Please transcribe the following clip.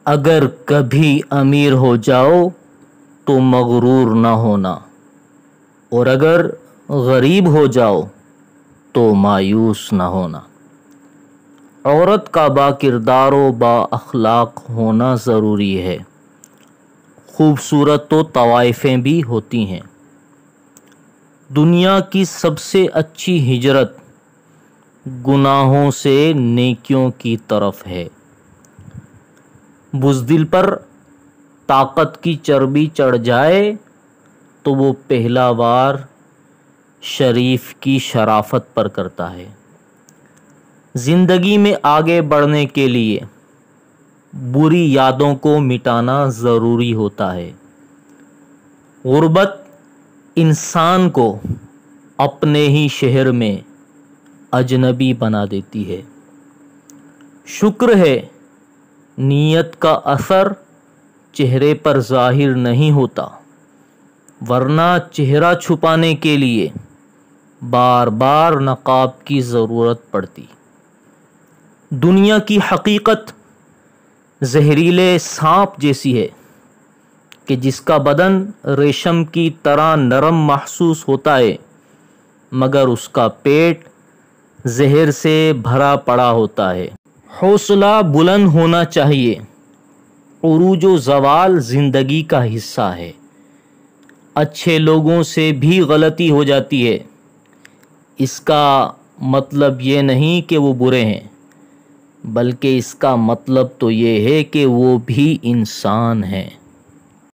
اگر کبھی امیر ہو جاؤ تو مغرور نہ ہونا، اور اگر غریب ہو جاؤ تو مایوس نہ ہونا۔ عورت کا با کردار و با اخلاق ہونا ضروری ہے۔ خوبصورت تو طوائفیں بھی ہوتی ہیں۔ دنیا کی سب سے اچھی ہجرت گناہوں سے نیکیوں کی طرف ہے۔ بزدل پر طاقت کی چربی چڑھ جائے تو وہ پہلا وار شریف کی شرافت پر کرتا ہے۔ زندگی میں آگے بڑھنے کے لیے بری یادوں کو مٹانا ضروری ہوتا ہے۔ غربت انسان کو اپنے ہی شہر میں اجنبی بنا دیتی ہے۔ شکر ہے نیت کا اثر چہرے پر ظاہر نہیں ہوتا، ورنہ چہرہ چھپانے کے لیے بار بار نقاب کی ضرورت پڑتی۔ دنیا کی حقیقت زہریلے سانپ جیسی ہے کہ جس کا بدن ریشم کی طرح نرم محسوس ہوتا ہے، مگر اس کا پیٹ زہر سے بھرا پڑا ہوتا ہے۔ حوصلہ بلند ہونا چاہیے۔ عروج و زوال زندگی کا حصہ ہے۔ اچھے لوگوں سے بھی غلطی ہو جاتی ہے، اس کا مطلب یہ نہیں کہ وہ برے ہیں، بلکہ اس کا مطلب تو یہ ہے کہ وہ بھی انسان ہیں۔